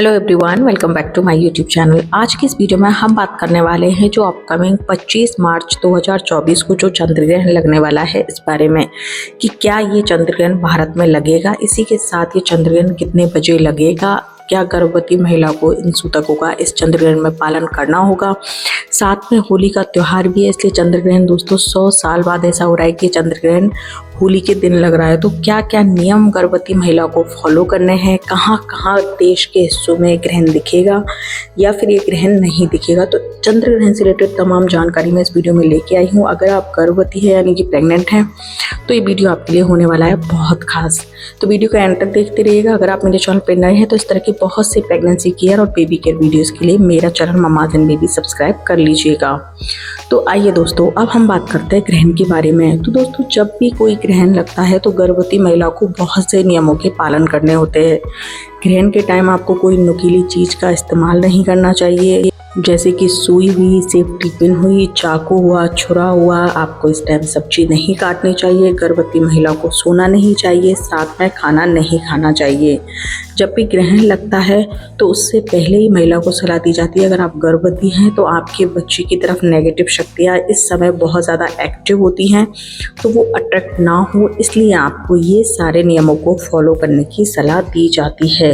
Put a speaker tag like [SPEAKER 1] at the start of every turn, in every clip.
[SPEAKER 1] Hello everyone, welcome back to my YouTube channel. आज की इस वीडियो में हम बात करने वाले हैं जो अपकमिंग 25 मार्च 2024 को जो चंद्र ग्रहण लगने वाला है इस बारे में कि क्या ये चंद्र ग्रहण भारत में लगेगा, इसी के साथ ये चंद्र ग्रहण कितने बजे लगेगा, क्या गर्भवती महिला को इन सूतकों का इस चंद्र ग्रहण में पालन करना होगा। साथ में होली का त्यौहार भी है, इसलिए चंद्र ग्रहण दोस्तों 100 साल बाद ऐसा हो रहा है कि चंद्र ग्रहण होली के दिन लग रहा है। तो क्या क्या नियम गर्भवती महिला को फॉलो करने हैं, कहाँ कहाँ देश के हिस्सों में ग्रहण दिखेगा या फिर ये ग्रहण नहीं दिखेगा, तो चंद्र ग्रहण से रिलेटेड तमाम जानकारी मैं इस वीडियो में लेके आई हूँ। अगर आप गर्भवती है यानी कि प्रेग्नेंट हैं तो ये वीडियो आपके लिए होने वाला है बहुत खास, तो वीडियो का एंड तक देखते रहिएगा। अगर आप मेरे चैनल पर नए हैं तो इस तरह की बहुत सी प्रेगनेंसी केयर और बेबी केयर वीडियोज़ के लिए मेरा channel mama's and baby subscribe कर लीजिएगा। तो आइए दोस्तों, अब हम बात करते हैं ग्रहण के बारे में। तो दोस्तों, जब भी कोई ग्रहण लगता है तो गर्भवती महिला को बहुत से नियमों के पालन करने होते हैं। ग्रहण के टाइम आपको कोई नुकीली चीज़ का इस्तेमाल नहीं करना चाहिए, जैसे कि सुई हुई, सेफ्टी पिन हुई, चाकू हुआ, छुरा हुआ। आपको इस टाइम सब्जी नहीं काटनी चाहिए, गर्भवती महिला को सोना नहीं चाहिए, साथ में खाना नहीं खाना चाहिए। जब भी ग्रहण लगता है तो उससे पहले ही महिला को सलाह दी जाती है, अगर आप गर्भवती हैं तो आपके बच्चे की तरफ नेगेटिव शक्तियाँ इस समय बहुत ज़्यादा एक्टिव होती हैं, तो वो अट्रैक्ट ना हो, इसलिए आपको ये सारे नियमों को फॉलो करने की सलाह दी जाती है।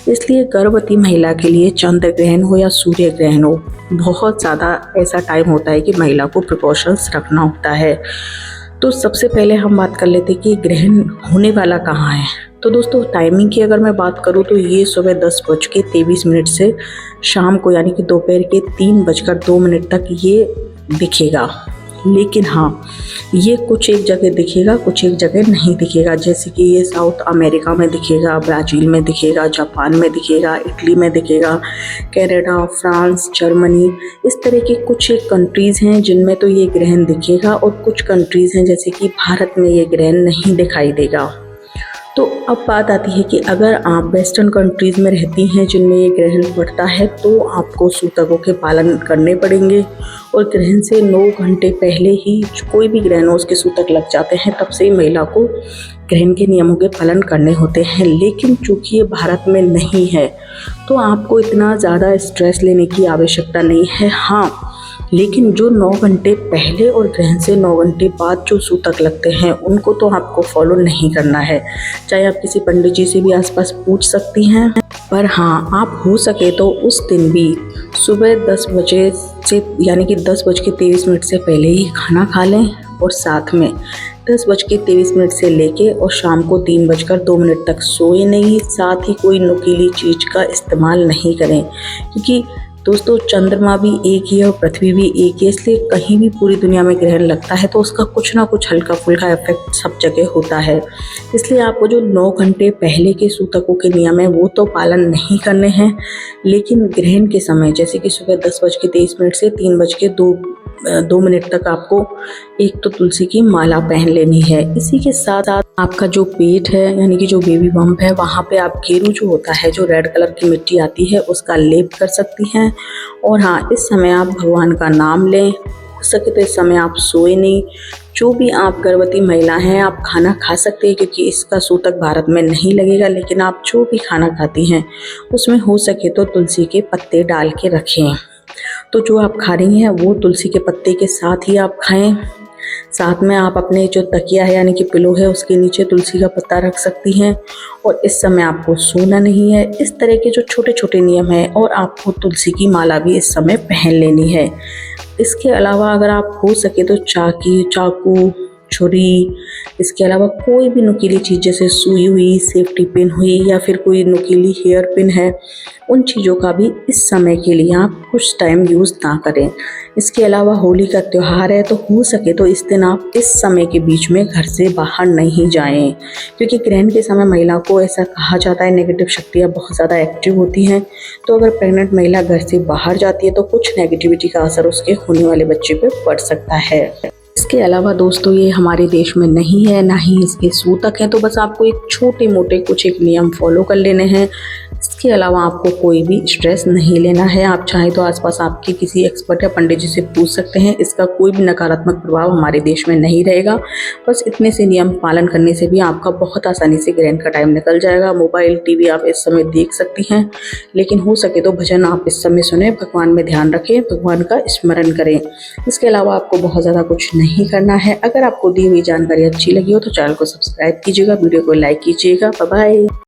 [SPEAKER 1] इसलिए गर्भवती महिला के लिए चंद्र ग्रहण हो या सूर्य ग्रहण हो, बहुत ज़्यादा ऐसा टाइम होता है कि महिला को प्रिकॉशंस रखना होता है। तो सबसे पहले हम बात कर लेते हैं कि ग्रहण होने वाला कहाँ है। तो दोस्तों, टाइमिंग की अगर मैं बात करूँ तो ये सुबह 10:23 से शाम को यानी कि दोपहर के 3:02 तक ये दिखेगा। लेकिन हाँ, ये कुछ एक जगह दिखेगा, कुछ एक जगह नहीं दिखेगा। जैसे कि ये साउथ अमेरिका में दिखेगा, ब्राज़ील में दिखेगा, जापान में दिखेगा, इटली में दिखेगा, कनाडा, फ्रांस, जर्मनी, इस तरह के कुछ एक कंट्रीज़ हैं जिनमें तो ये ग्रहण दिखेगा, और कुछ कंट्रीज़ हैं जैसे कि भारत में ये ग्रहण नहीं दिखाई देगा। तो अब बात आती है कि अगर आप वेस्टर्न कंट्रीज़ में रहती हैं जिनमें ये ग्रहण पड़ता है तो आपको सूतकों के पालन करने पड़ेंगे, और ग्रहण से 9 घंटे पहले ही कोई भी ग्रहण हो उसके सूतक लग जाते हैं, तब से ही महिला को ग्रहण के नियमों के पालन करने होते हैं। लेकिन चूँकि ये भारत में नहीं है तो आपको इतना ज़्यादा स्ट्रेस लेने की आवश्यकता नहीं है। हाँ, लेकिन जो 9 घंटे पहले और ग्रहण से 9 घंटे बाद जो सूतक लगते हैं उनको तो आपको फॉलो नहीं करना है। चाहे आप किसी पंडित जी से भी आसपास पूछ सकती हैं, पर हाँ, आप हो सके तो उस दिन भी सुबह 10 बजे से यानी कि 10:23 से पहले ही खाना खा लें, और साथ में 10:23 से लेके और शाम को 3:02 तक सोए नहीं। साथ ही कोई नुकीली चीज़ का इस्तेमाल नहीं करें, क्योंकि दोस्तों चंद्रमा भी एक ही है और पृथ्वी भी एक ही है, इसलिए कहीं भी पूरी दुनिया में ग्रहण लगता है तो उसका कुछ ना कुछ हल्का फुल्का इफेक्ट सब जगह होता है। इसलिए आपको जो 9 घंटे पहले के सूतकों के नियम है वो तो पालन नहीं करने हैं, लेकिन ग्रहण के समय जैसे कि सुबह 10:23 से 3:02 तक आपको एक तो तुलसी की माला पहन लेनी है। इसी के साथ साथ आपका जो पेट है यानी कि जो बेबी बम्प है, वहाँ पे आप गेरू जो होता है, जो रेड कलर की मिट्टी आती है, उसका लेप कर सकती हैं। और हाँ, इस समय आप भगवान का नाम लें, हो सके तो इस समय आप सोए नहीं। जो भी आप गर्भवती महिला हैं आप खाना खा सकते हैं, क्योंकि इसका सूतक भारत में नहीं लगेगा, लेकिन आप जो भी खाना खाती हैं उसमें हो सके तो तुलसी के पत्ते डाल के रखें। तो जो आप खा रही हैं वो तुलसी के पत्ते के साथ ही आप खाएं। साथ में आप अपने जो तकिया है यानी कि पिलो है उसके नीचे तुलसी का पत्ता रख सकती हैं, और इस समय आपको सोना नहीं है। इस तरह के जो छोटे छोटे नियम हैं, और आपको तुलसी की माला भी इस समय पहन लेनी है। इसके अलावा अगर आप हो सके तो चाकू, छुरी, इसके अलावा कोई भी नुकीली चीज़ जैसे सुई हुई, सेफ्टी पिन हुई, या फिर कोई नुकीली हेयर पिन है, उन चीज़ों का भी इस समय के लिए आप कुछ टाइम यूज़ ना करें। इसके अलावा होली का त्यौहार है, तो हो सके तो इस दिन आप इस समय के बीच में घर से बाहर नहीं जाएं, क्योंकि ग्रहण के समय महिला को ऐसा कहा जाता है नेगेटिव शक्तियाँ बहुत ज़्यादा एक्टिव होती हैं। तो अगर प्रेग्नेंट महिला घर से बाहर जाती है तो कुछ नेगेटिविटी का असर उसके होने वाले बच्चे पर पड़ सकता है। इसके अलावा दोस्तों, ये हमारे देश में नहीं है, ना ही इसके सूतक हैं, तो बस आपको एक छोटे मोटे कुछ एक नियम फॉलो कर लेने हैं। इसके अलावा आपको कोई भी स्ट्रेस नहीं लेना है। आप चाहें तो आसपास आपके किसी एक्सपर्ट या पंडित जी से पूछ सकते हैं। इसका कोई भी नकारात्मक प्रभाव हमारे देश में नहीं रहेगा। बस इतने से नियम पालन करने से भी आपका बहुत आसानी से ग्रहण का टाइम निकल जाएगा। मोबाइल टीवी आप इस समय देख सकती हैं, लेकिन हो सके तो भजन आप इस समय सुने, भगवान में ध्यान रखें, भगवान का स्मरण करें। इसके अलावा आपको बहुत ज़्यादा कुछ नहीं करना है। अगर आपको दी हुई जानकारी अच्छी लगी हो तो चैनल को सब्सक्राइब कीजिएगा, वीडियो को लाइक कीजिएगा। Bye bye.